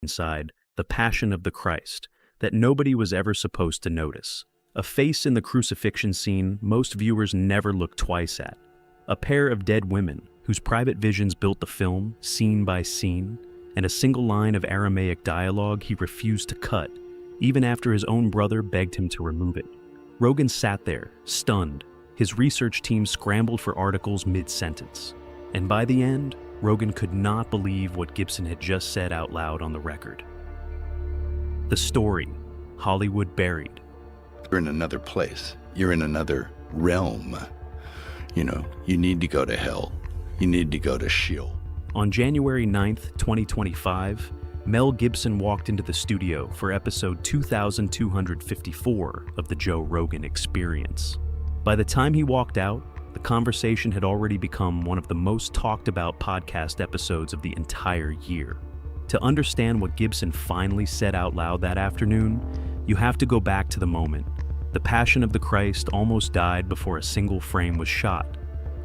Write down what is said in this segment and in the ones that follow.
inside the Passion of the Christ that nobody was ever supposed to notice. A face in the crucifixion scene most viewers never look twice at. A pair of dead women whose private visions built the film, scene by scene, and a single line of Aramaic dialogue he refused to cut, even after his own brother begged him to remove it. Rogan sat there, stunned. His research team scrambled for articles mid-sentence. And by the end, Rogan could not believe what Gibson had just said out loud on the record. The story, Hollywood buried. You're in another place. You're in another realm. You need to go to hell. You need to go to Shiel. On January 9th, 2025, Mel Gibson walked into the studio for episode 2254 of the Joe Rogan Experience. By the time he walked out, the conversation had already become one of the most talked about podcast episodes of the entire year. To understand what Gibson finally said out loud that afternoon, you have to go back to the moment. The Passion of the Christ almost died before a single frame was shot.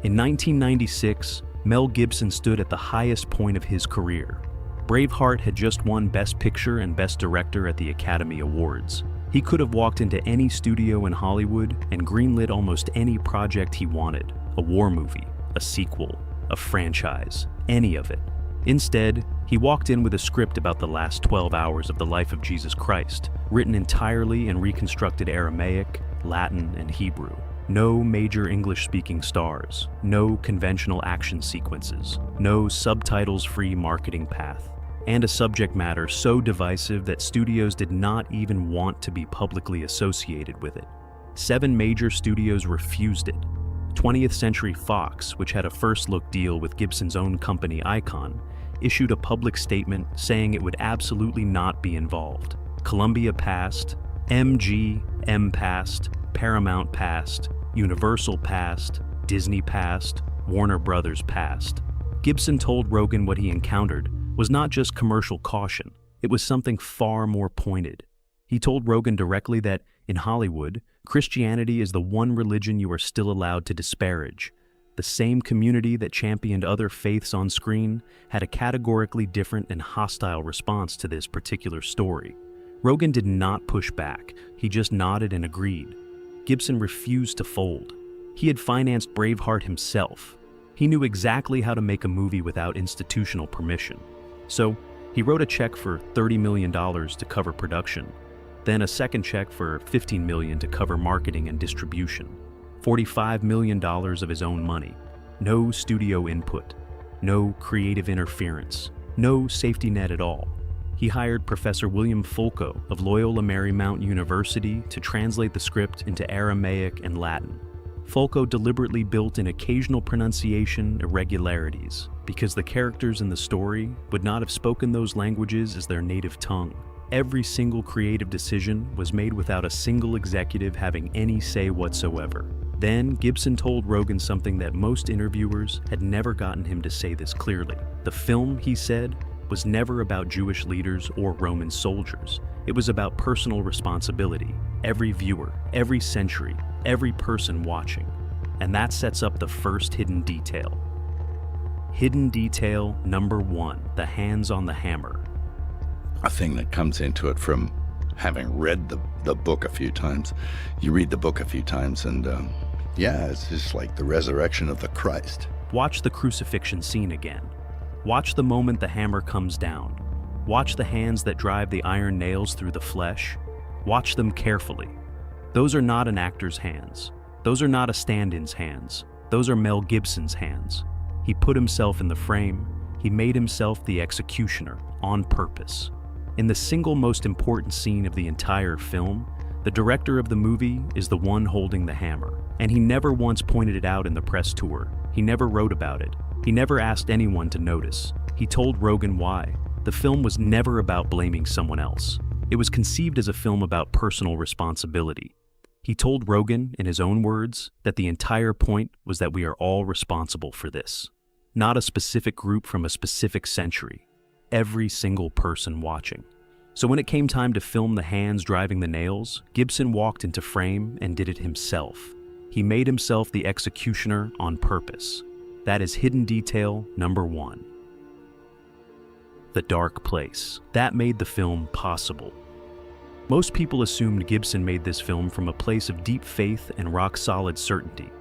In 1996, Mel Gibson stood at the highest point of his career. Braveheart had just won Best Picture and Best Director at the Academy Awards. He could have walked into any studio in Hollywood and greenlit almost any project he wanted. A war movie, a sequel, a franchise, any of it. Instead, he walked in with a script about the last 12 hours of the life of Jesus Christ, written entirely in reconstructed Aramaic, Latin, and Hebrew. No major English-speaking stars, no conventional action sequences, no subtitles-free marketing path, and a subject matter so divisive that studios did not even want to be publicly associated with it. 7 major studios refused it. 20th Century Fox, which had a first-look deal with Gibson's own company Icon, issued a public statement saying it would absolutely not be involved. Columbia passed, MGM passed, Paramount passed, Universal passed, Disney passed, Warner Brothers passed. Gibson told Rogan what he encountered was not just commercial caution, it was something far more pointed. He told Rogan directly that, in Hollywood, Christianity is the one religion you are still allowed to disparage. The same community that championed other faiths on screen had a categorically different and hostile response to this particular story. Rogan did not push back, he just nodded and agreed. Gibson refused to fold. He had financed Braveheart himself. He knew exactly how to make a movie without institutional permission. So, he wrote a check for $30 million to cover production, then a second check for $15 million to cover marketing and distribution, $45 million of his own money, no studio input, no creative interference, no safety net at all. He hired Professor William Fulco of Loyola Marymount University to translate the script into Aramaic and Latin. Fulco deliberately built in occasional pronunciation irregularities because the characters in the story would not have spoken those languages as their native tongue. Every single creative decision was made without a single executive having any say whatsoever. Then Gibson told Rogan something that most interviewers had never gotten him to say this clearly. The film, he said, was never about Jewish leaders or Roman soldiers. It was about personal responsibility. Every viewer, every century, every person watching. And that sets up the first hidden detail. Hidden detail number 1, the hands on the hammer. A thing that comes into it from having read the book a few times. You read the book a few times and it's just like the resurrection of the Christ. Watch the crucifixion scene again. Watch the moment the hammer comes down. Watch the hands that drive the iron nails through the flesh. Watch them carefully. Those are not an actor's hands. Those are not a stand-in's hands. Those are Mel Gibson's hands. He put himself in the frame. He made himself the executioner, on purpose. In the single most important scene of the entire film, the director of the movie is the one holding the hammer. And he never once pointed it out in the press tour. He never wrote about it. He never asked anyone to notice. He told Rogan why. The film was never about blaming someone else. It was conceived as a film about personal responsibility. He told Rogan, in his own words, that the entire point was that we are all responsible for this. Not a specific group from a specific century. Every single person watching. So when it came time to film the hands driving the nails, Gibson walked into frame and did it himself. He made himself the executioner on purpose. That is hidden detail number 1. the dark place. That made the film possible. Most people assumed Gibson made this film from a place of deep faith and rock-solid certainty.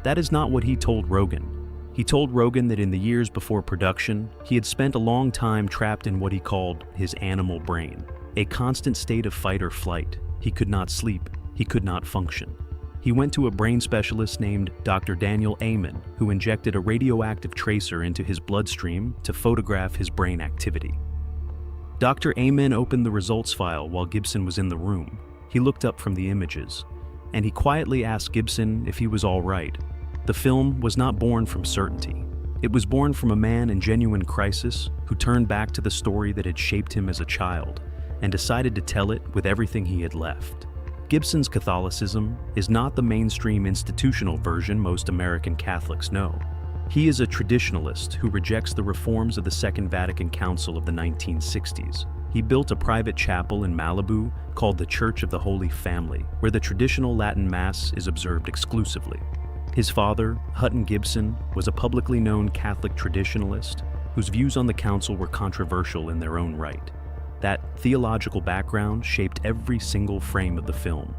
That is not what he told Rogan. He told Rogan that in the years before production, he had spent a long time trapped in what he called his animal brain, a constant state of fight or flight. He could not sleep. He could not function. He went to a brain specialist named Dr. Daniel Amen, who injected a radioactive tracer into his bloodstream to photograph his brain activity. Dr. Amen opened the results file while Gibson was in the room. He looked up from the images, and he quietly asked Gibson if he was all right. The film was not born from certainty. It was born from a man in genuine crisis who turned back to the story that had shaped him as a child and decided to tell it with everything he had left. Gibson's Catholicism is not the mainstream institutional version most American Catholics know. He is a traditionalist who rejects the reforms of the Second Vatican Council of the 1960s. He built a private chapel in Malibu called the Church of the Holy Family, where the traditional Latin Mass is observed exclusively. His father, Hutton Gibson, was a publicly known Catholic traditionalist whose views on the council were controversial in their own right. That theological background shaped every single frame of the film,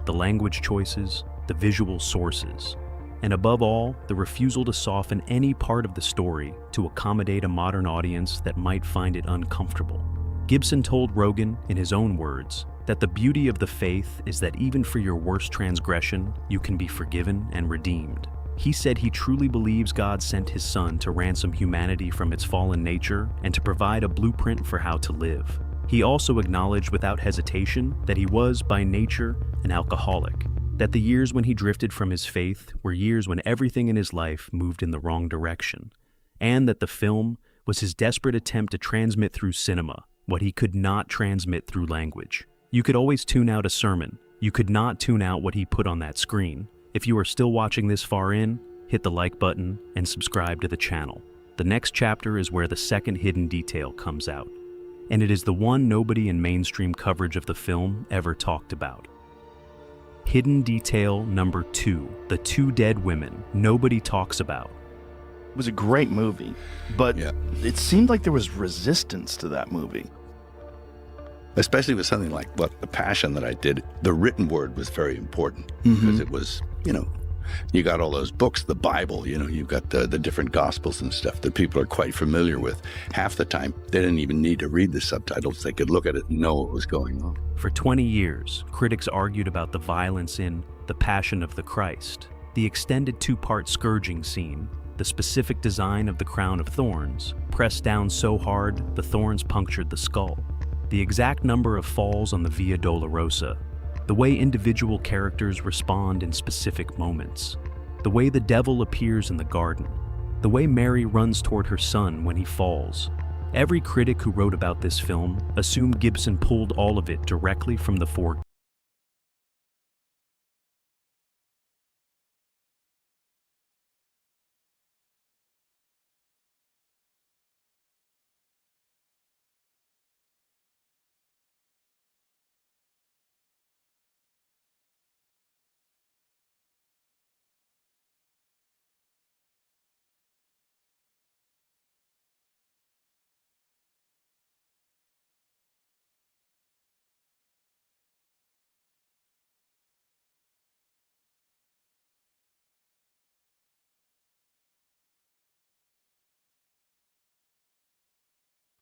the language choices, the visual sources, and above all, the refusal to soften any part of the story to accommodate a modern audience that might find it uncomfortable. Gibson told Rogan, in his own words, that the beauty of the faith is that even for your worst transgression, you can be forgiven and redeemed. He said he truly believes God sent his son to ransom humanity from its fallen nature and to provide a blueprint for how to live. He also acknowledged without hesitation that he was, by nature, an alcoholic, that the years when he drifted from his faith were years when everything in his life moved in the wrong direction, and that the film was his desperate attempt to transmit through cinema what he could not transmit through language. You could always tune out a sermon. You could not tune out what he put on that screen. If you are still watching this far in, hit the like button and subscribe to the channel. The next chapter is where the second hidden detail comes out, and it is the one nobody in mainstream coverage of the film ever talked about. Hidden detail number 2, the 2 dead women nobody talks about. It was a great movie, but Yeah. it seemed like there was resistance to that movie. Especially with something like The Passion that I did. The written word was very important because it was, you got all those books, the Bible, you've got the different gospels and stuff that people are quite familiar with. Half the time, they didn't even need to read the subtitles. They could look at it and know what was going on. For 20 years, critics argued about the violence in The Passion of the Christ, the extended 2-part scourging scene, the specific design of the crown of thorns, pressed down so hard the thorns punctured the skull, the exact number of falls on the Via Dolorosa, the way individual characters respond in specific moments, the way the devil appears in the garden, the way Mary runs toward her son when he falls. Every critic who wrote about this film assumed Gibson pulled all of it directly from the 4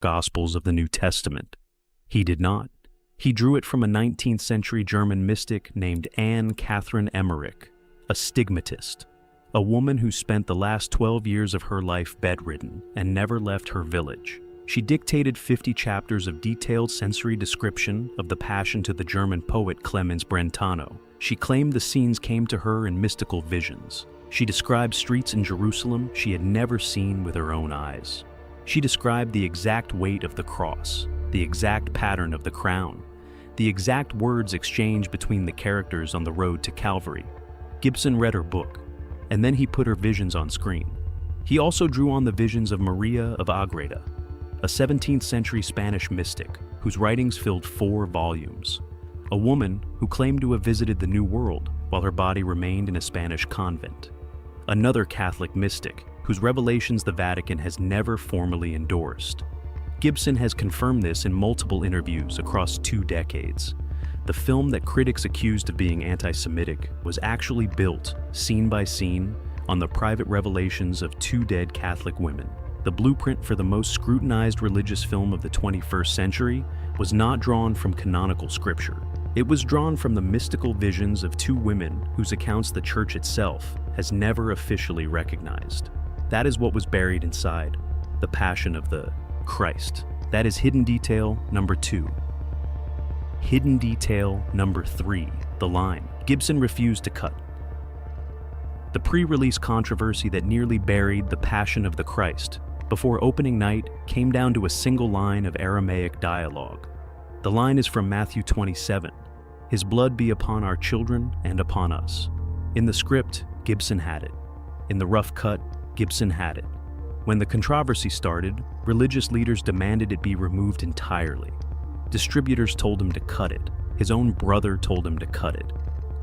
Gospels of the New Testament. He did not. He drew it from a 19th century German mystic named Anne Catherine Emmerich, a stigmatist, a woman who spent the last 12 years of her life bedridden and never left her village. She dictated 50 chapters of detailed sensory description of the Passion to the German poet Clemens Brentano. She claimed the scenes came to her in mystical visions. She described streets in Jerusalem she had never seen with her own eyes. She described the exact weight of the cross, the exact pattern of the crown, the exact words exchanged between the characters on the road to Calvary. Gibson read her book, and then he put her visions on screen. He also drew on the visions of Maria of Agreda, a 17th century Spanish mystic whose writings filled 4 volumes, a woman who claimed to have visited the New World while her body remained in a Spanish convent, another Catholic mystic whose revelations the Vatican has never formally endorsed, Gibson has confirmed this in multiple interviews across 2 decades. The film that critics accused of being anti-Semitic was actually built, scene by scene, on the private revelations of 2 dead Catholic women. The blueprint for the most scrutinized religious film of the 21st century was not drawn from canonical scripture. It was drawn from the mystical visions of 2 women whose accounts the church itself has never officially recognized. That is what was buried inside the Passion of the Christ. That is hidden detail number 2. Hidden detail number 3, the line Gibson refused to cut. The pre-release controversy that nearly buried the Passion of the Christ before opening night came down to a single line of Aramaic dialogue. The line is from Matthew 27, "His blood be upon our children and upon us." In the script, Gibson had it. In the rough cut, Gibson had it. When the controversy started, religious leaders demanded it be removed entirely. Distributors told him to cut it. His own brother told him to cut it.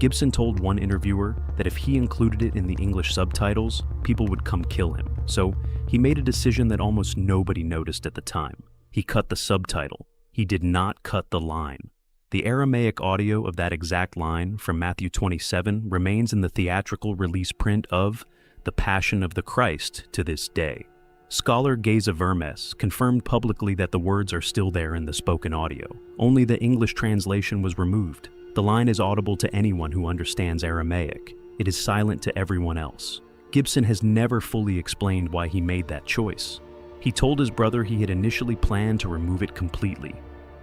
Gibson told one interviewer that if he included it in the English subtitles, people would come kill him. So he made a decision that almost nobody noticed at the time. He cut the subtitle. He did not cut the line. The Aramaic audio of that exact line from Matthew 27 remains in the theatrical release print of The Passion of the Christ to this day. Scholar Geza Vermes confirmed publicly that the words are still there in the spoken audio. Only the English translation was removed. The line is audible to anyone who understands Aramaic. It is silent to everyone else. Gibson has never fully explained why he made that choice. He told his brother he had initially planned to remove it completely.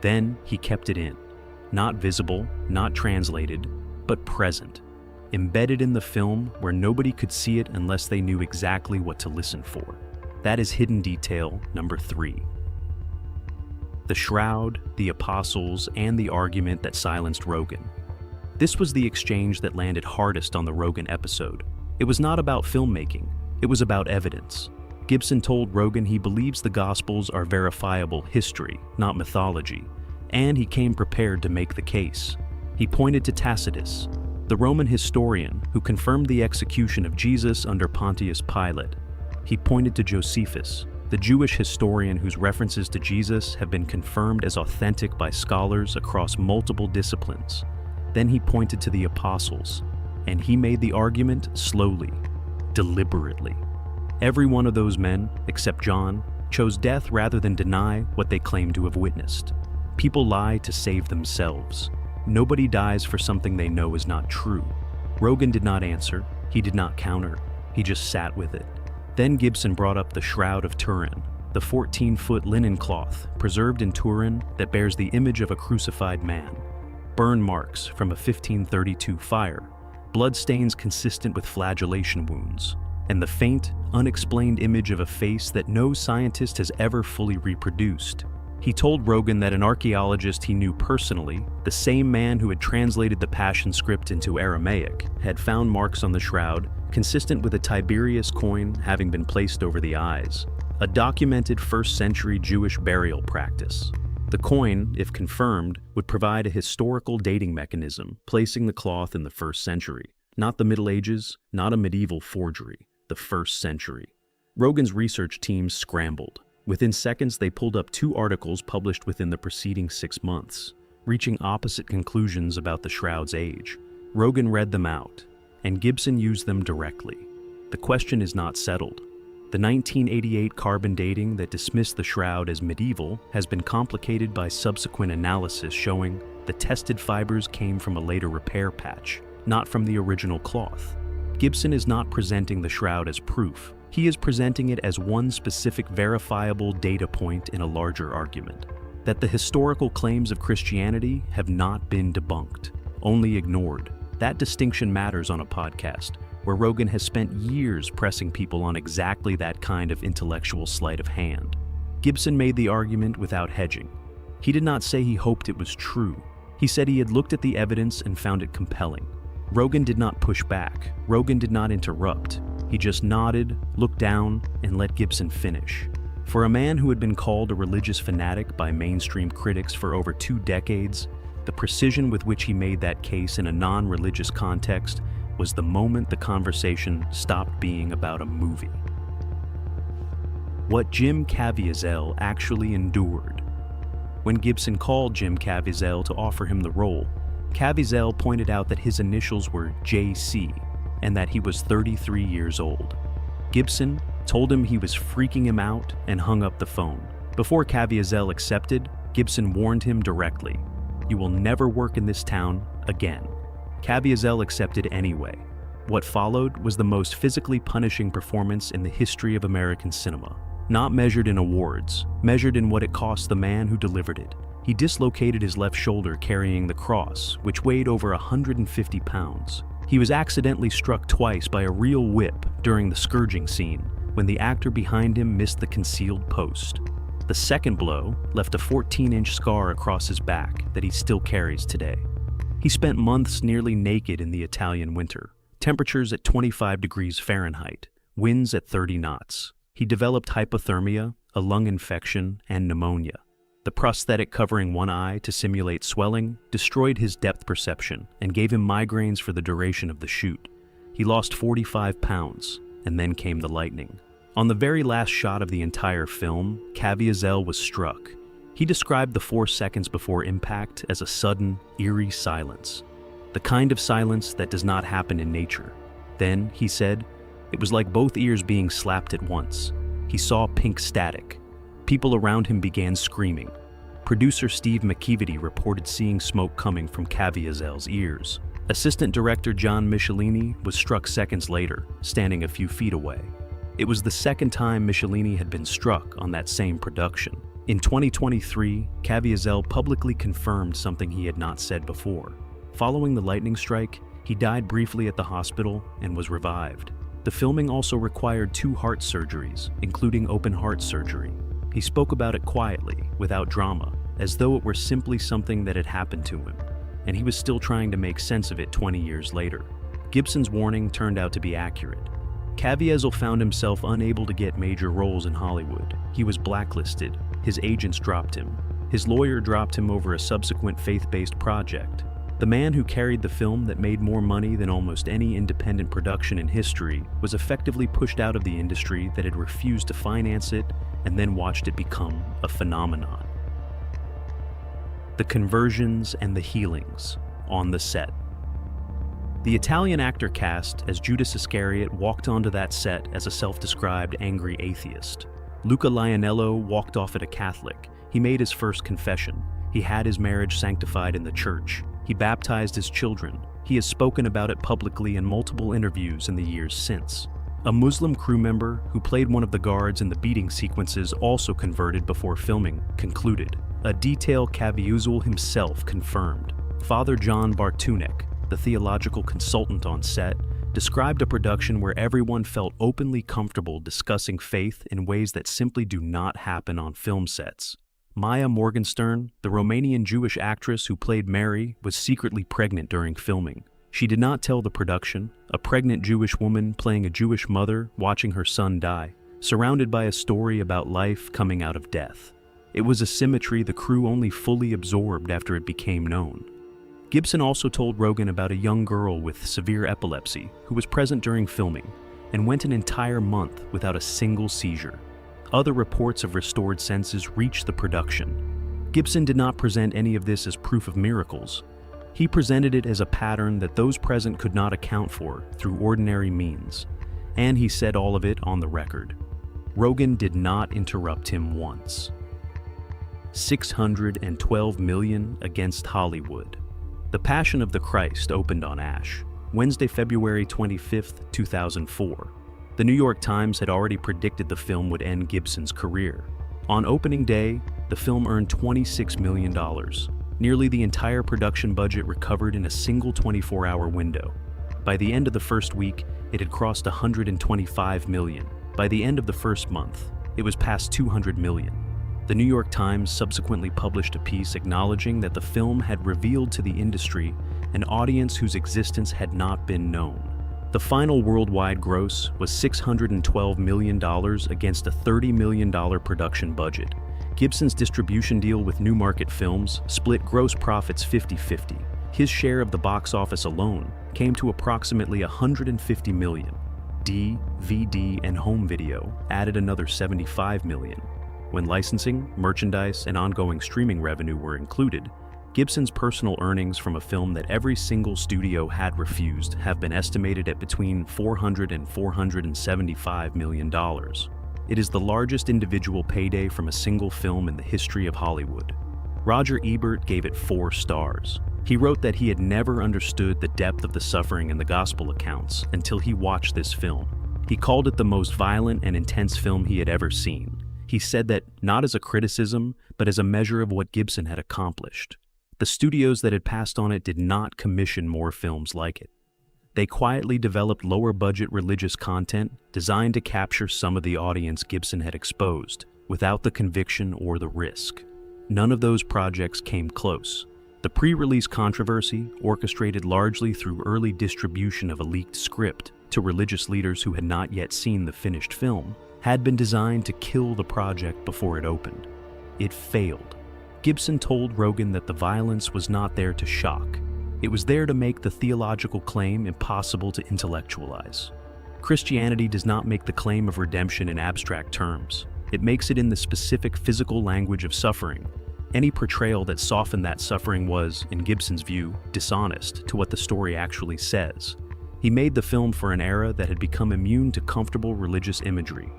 Then he kept it in. Not visible, not translated, but present. Embedded in the film where nobody could see it unless they knew exactly what to listen for. That is hidden detail number 3. The shroud, the apostles, and the argument that silenced Rogan. This was the exchange that landed hardest on the Rogan episode. It was not about filmmaking, it was about evidence. Gibson told Rogan he believes the Gospels are verifiable history, not mythology, and he came prepared to make the case. He pointed to Tacitus, the Roman historian who confirmed the execution of Jesus under Pontius Pilate. He pointed to Josephus, the Jewish historian whose references to Jesus have been confirmed as authentic by scholars across multiple disciplines. Then he pointed to the apostles, and he made the argument slowly, deliberately. Every one of those men, except John, chose death rather than deny what they claimed to have witnessed. People lie to save themselves. Nobody dies for something they know is not true. Rogan did not answer, he did not counter, he just sat with it. Then Gibson brought up the Shroud of Turin, the 14-foot linen cloth preserved in Turin that bears the image of a crucified man, burn marks from a 1532 fire, bloodstains consistent with flagellation wounds, and the faint, unexplained image of a face that no scientist has ever fully reproduced. He told Rogan that an archaeologist he knew personally, the same man who had translated the Passion script into Aramaic, had found marks on the shroud consistent with a Tiberius coin having been placed over the eyes, a documented 1st century Jewish burial practice. The coin, if confirmed, would provide a historical dating mechanism, placing the cloth in the 1st century. Not the Middle Ages, not a medieval forgery, the 1st century. Rogan's research team scrambled. Within seconds, they pulled up 2 articles published within the preceding 6 months, reaching opposite conclusions about the shroud's age. Rogan read them out, and Gibson used them directly. The question is not settled. The 1988 carbon dating that dismissed the shroud as medieval has been complicated by subsequent analysis showing the tested fibers came from a later repair patch, not from the original cloth. Gibson is not presenting the shroud as proof. He is presenting it as one specific verifiable data point in a larger argument. That the historical claims of Christianity have not been debunked, only ignored. That distinction matters on a podcast, where Rogan has spent years pressing people on exactly that kind of intellectual sleight of hand. Gibson made the argument without hedging. He did not say he hoped it was true. He said he had looked at the evidence and found it compelling. Rogan did not push back. Rogan did not interrupt. He just nodded, looked down, and let Gibson finish. For a man who had been called a religious fanatic by mainstream critics for over 2 decades, the precision with which he made that case in a non-religious context was the moment the conversation stopped being about a movie. what Jim Caviezel actually endured. When Gibson called Jim Caviezel to offer him the role, Caviezel pointed out that his initials were JC and that he was 33 years old. Gibson told him he was freaking him out and hung up the phone. Before Caviezel accepted, Gibson warned him directly, "You will never work in this town again." Caviezel accepted anyway. What followed was the most physically punishing performance in the history of American cinema. Not measured in awards, measured in what it cost the man who delivered it. He dislocated his left shoulder carrying the cross, which weighed over 150 pounds. He was accidentally struck twice by a real whip during the scourging scene, when the actor behind him missed the concealed post. The second blow left a 14-inch scar across his back that he still carries today. He spent months nearly naked in the Italian winter, temperatures at 25 degrees Fahrenheit, winds at 30 knots. He developed hypothermia, a lung infection, and pneumonia. The prosthetic covering one eye to simulate swelling destroyed his depth perception and gave him migraines for the duration of the shoot. He lost 45 pounds, and then came the lightning. On the very last shot of the entire film, Caviezel was struck. He described the 4 seconds before impact as a sudden, eerie silence. The kind of silence that does not happen in nature. Then, he said, it was like both ears being slapped at once. He saw pink static. People around him began screaming. Producer Steve McKeevity reported seeing smoke coming from Caviezel's ears. Assistant director John Michelini was struck seconds later, standing a few feet away. It was the second time Michelini had been struck on that same production. In 2023, Caviezel publicly confirmed something he had not said before. Following the lightning strike, he died briefly at the hospital and was revived. The filming also required 2 heart surgeries, including open heart surgery. He spoke about it quietly, without drama, as though it were simply something that had happened to him, and he was still trying to make sense of it 20 years later. Gibson's warning turned out to be accurate. Caviezel found himself unable to get major roles in Hollywood. He was blacklisted. His agents dropped him. His lawyer dropped him over a subsequent faith-based project. The man who carried the film that made more money than almost any independent production in history was effectively pushed out of the industry that had refused to finance it and then watched it become a phenomenon. The conversions and the healings on the set. The Italian actor cast as Judas Iscariot walked onto that set as a self-described angry atheist. Luca Lionello walked off at a Catholic. He made his first confession. He had his marriage sanctified in the church. He baptized his children. He has spoken about it publicly in multiple interviews in the years since. A Muslim crew member who played one of the guards in the beating sequences also converted before filming, concluded. A detail Caviezel himself confirmed. Father John Bartunek, the theological consultant on set, described a production where everyone felt openly comfortable discussing faith in ways that simply do not happen on film sets. Maya Morgenstern, the Romanian Jewish actress who played Mary, was secretly pregnant during filming. She did not tell the production, a pregnant Jewish woman playing a Jewish mother watching her son die, surrounded by a story about life coming out of death. It was a symmetry the crew only fully absorbed after it became known. Gibson also told Rogan about a young girl with severe epilepsy who was present during filming and went an entire month without a single seizure. Other reports of restored senses reached the production. Gibson did not present any of this as proof of miracles. He presented it as a pattern that those present could not account for through ordinary means, and he said all of it on the record. Rogan did not interrupt him once. $612 million against Hollywood. The Passion of the Christ opened on Ash, Wednesday, February 25, 2004. The New York Times had already predicted the film would end Gibson's career. On opening day, the film earned $26 million. Nearly the entire production budget recovered in a single 24-hour window. By the end of the first week, it had crossed $125 million. By the end of the first month, it was past $200 million. The New York Times subsequently published a piece acknowledging that the film had revealed to the industry an audience whose existence had not been known. The final worldwide gross was $612 million against a $30 million production budget. Gibson's distribution deal with Newmarket Films split gross profits 50-50. His share of the box office alone came to approximately $150 million. VD, and home video added another $75 million. When licensing, merchandise, and ongoing streaming revenue were included, Gibson's personal earnings from a film that every single studio had refused have been estimated at between $400 and $475 million. It is the largest individual payday from a single film in the history of Hollywood. Roger Ebert gave it 4 stars. He wrote that he had never understood the depth of the suffering in the gospel accounts until he watched this film. He called it the most violent and intense film he had ever seen. He said that not as a criticism, but as a measure of what Gibson had accomplished. The studios that had passed on it did not commission more films like it. They quietly developed lower-budget religious content designed to capture some of the audience Gibson had exposed, without the conviction or the risk. None of those projects came close. The pre-release controversy, orchestrated largely through early distribution of a leaked script to religious leaders who had not yet seen the finished film, had been designed to kill the project before it opened. It failed. Gibson told Rogan that the violence was not there to shock. It was there to make the theological claim impossible to intellectualize. Christianity does not make the claim of redemption in abstract terms. It makes it in the specific physical language of suffering. Any portrayal that softened that suffering was, in Gibson's view, dishonest to what the story actually says. He made the film for an era that had become immune to comfortable religious imagery.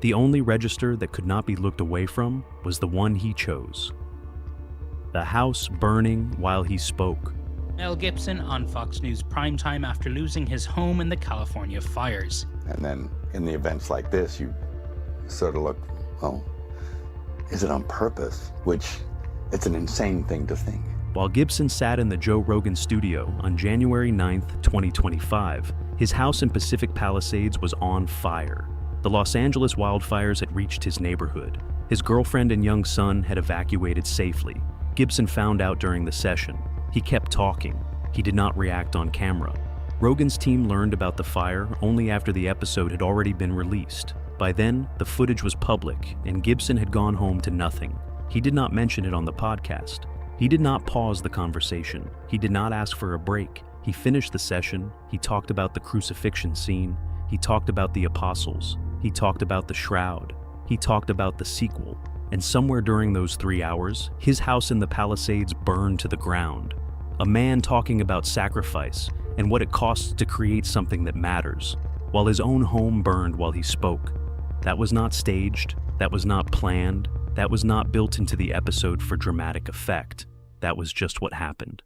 The only register that could not be looked away from was the one he chose. The house burning while he spoke. Mel Gibson on Fox News primetime after losing his home in the California fires. And then in the events like this, you sort of look, well, is it on purpose? Which, it's an insane thing to think. While Gibson sat in the Joe Rogan studio on January 9th, 2025, his house in Pacific Palisades was on fire. The Los Angeles wildfires had reached his neighborhood. His girlfriend and young son had evacuated safely. Gibson found out during the session. He kept talking. He did not react on camera. Rogan's team learned about the fire only after the episode had already been released. By then, the footage was public, and Gibson had gone home to nothing. He did not mention it on the podcast. He did not pause the conversation. He did not ask for a break. He finished the session. He talked about the crucifixion scene. He talked about the apostles. He talked about the shroud. He talked about the sequel. And somewhere during those 3 hours, his house in the Palisades burned to the ground. A man talking about sacrifice and what it costs to create something that matters, while his own home burned while he spoke. That was not staged. That was not planned. That was not built into the episode for dramatic effect. That was just what happened.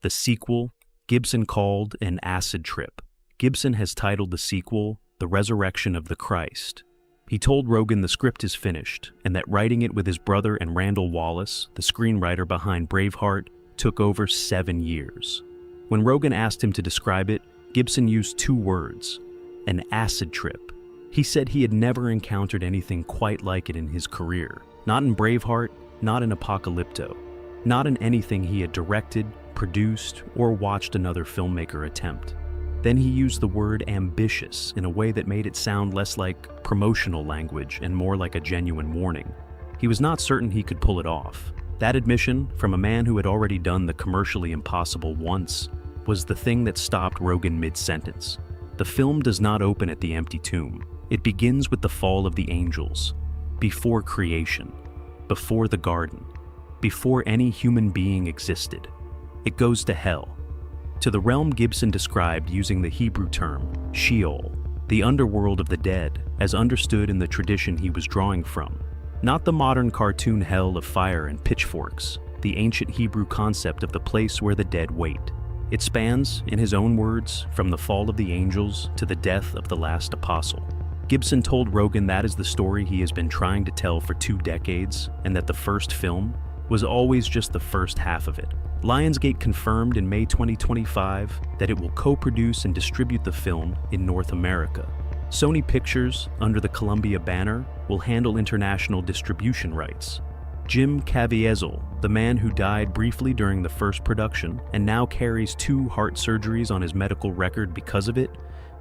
The sequel, Gibson called an acid trip. Gibson has titled the sequel, The Resurrection of the Christ. He told Rogan the script is finished, and that writing it with his brother and Randall Wallace, the screenwriter behind Braveheart, took over 7 years. When Rogan asked him to describe it, Gibson used 2 words, an acid trip. He said he had never encountered anything quite like it in his career. Not in Braveheart, not in Apocalypto, not in anything he had directed, produced, or watched another filmmaker attempt. Then he used the word ambitious in a way that made it sound less like promotional language and more like a genuine warning. He was not certain he could pull it off. That admission, from a man who had already done the commercially impossible once, was the thing that stopped Rogan mid-sentence. The film does not open at the empty tomb. It begins with the fall of the angels, before creation, before the garden, before any human being existed. It goes to hell, to the realm Gibson described using the Hebrew term, Shiel, the underworld of the dead, as understood in the tradition he was drawing from. Not the modern cartoon hell of fire and pitchforks, the ancient Hebrew concept of the place where the dead wait. It spans, in his own words, from the fall of the angels to the death of the last apostle. Gibson told Rogan that is the story he has been trying to tell for 2 decades, and that the first film was always just the first half of it. Lionsgate confirmed in May 2025 that it will co-produce and distribute the film in North America. Sony Pictures, under the Columbia banner, will handle international distribution rights. Jim Caviezel, the man who died briefly during the first production and now carries 2 heart surgeries on his medical record because of it,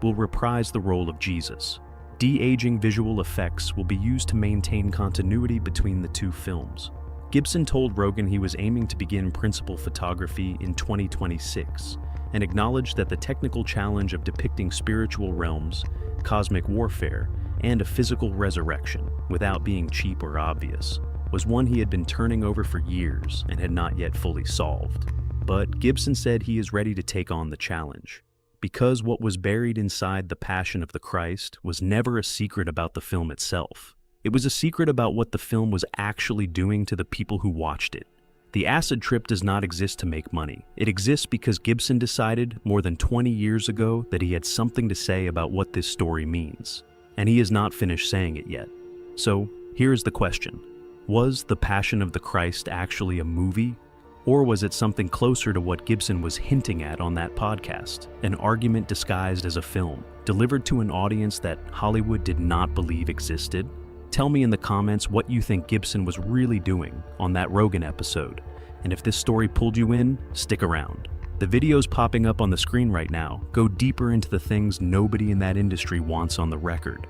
will reprise the role of Jesus. De-aging visual effects will be used to maintain continuity between the 2 films. Gibson told Rogan he was aiming to begin principal photography in 2026, and acknowledged that the technical challenge of depicting spiritual realms, cosmic warfare, and a physical resurrection, without being cheap or obvious, was one he had been turning over for years and had not yet fully solved. But Gibson said he is ready to take on the challenge, because what was buried inside The Passion of the Christ was never a secret about the film itself. It was a secret about what the film was actually doing to the people who watched it. The acid trip does not exist to make money. It exists because Gibson decided more than 20 years ago that he had something to say about what this story means, and he has not finished saying it yet. So, here is the question. Was The Passion of the Christ actually a movie? Or was it something closer to what Gibson was hinting at on that podcast? An argument disguised as a film, delivered to an audience that Hollywood did not believe existed? Tell me in the comments what you think Gibson was really doing on that Rogan episode. And if this story pulled you in, stick around. The videos popping up on the screen right now go deeper into the things nobody in that industry wants on the record.